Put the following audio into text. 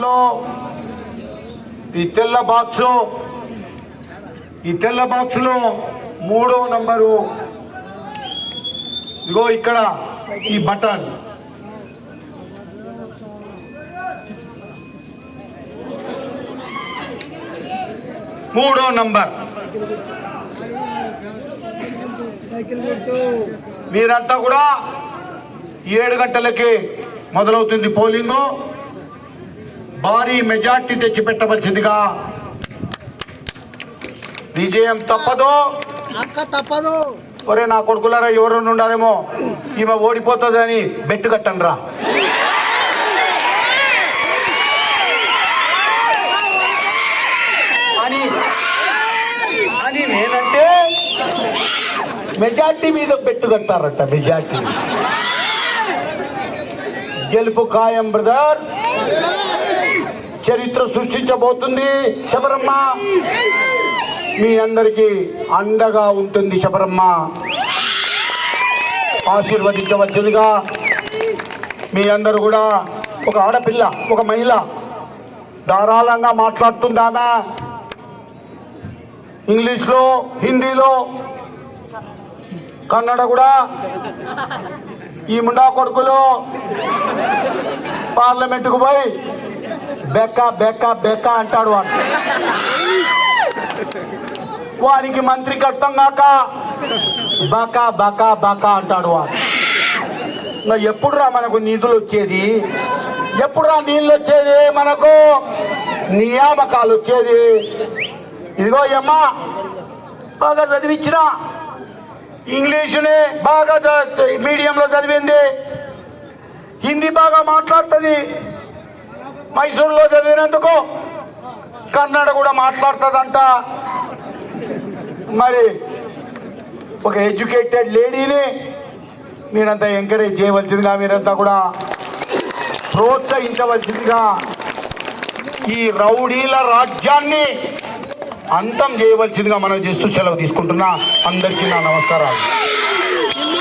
దాంట్లో ఈ తెల్ల బాక్స్లో 3వ నంబరు ఇగో ఇక్కడ ఈ బటన్ మూడో నంబర్ మీరంతా కూడా 7 గంటలకి మొదలవుతుంది పోలింగ్. భారీ మెజార్టీ తెచ్చిపెట్టవలసిందిగా. విజయం తప్పదు. ఒరే నా కొడుకులారా ఎవరు ఉండాలేమో ఈమె ఓడిపోతుంది అని బెట్టు కట్టండి రా. అని నేనంటే మెజార్టీ మీద బెట్టు కట్టారట. మెజార్టీ గెలుపు ఖాయం బ్రదర్. చరిత్ర సృష్టించబోతుంది శబరమ్మ. మీ అందరికీ అండగా ఉంటుంది శబరమ్మ. ఆశీర్వదించవలసిందిగా. మీ అందరూ కూడా ఒక ఆడపిల్ల, ఒక మహిళ ధారాళంగా మాట్లాడుతుందామె. ఇంగ్లీష్లో, హిందీలో, కన్నడ కూడా. ఈ ముండా కొడుకులు పార్లమెంటుకు పోయి బెక్క బెక్క బెక్క అంటాడు. వానికి మంత్రికి అర్థం కాక బకా బకా బకా అంటాడు. వాడు ఎప్పుడురా మనకు నిధులు వచ్చేది? ఎప్పుడురా నీళ్ళు వచ్చేది? మనకు నియామకాలు వచ్చేది? ఇదిగో అమ్మా బాగా చదివించిన, ఇంగ్లీషుని బాగా మీడియంలో చదివింది, హిందీ బాగా మాట్లాడుతుంది, మైసూరులో చదివినందుకు కన్నడ కూడా మాట్లాడుతుందంట. మరి ఒక ఎడ్యుకేటెడ్ లేడీని మీరంతా ఎంకరేజ్ చేయవలసిందిగా, మీరంతా కూడా ప్రోత్సహించవలసిందిగా. ఈ రౌడీల రాజ్యాన్ని అంతం చేయవలసిందిగా మనం చేస్తూ సెలవు తీసుకుంటున్నా. అందరికీ నా నమస్కారాలు.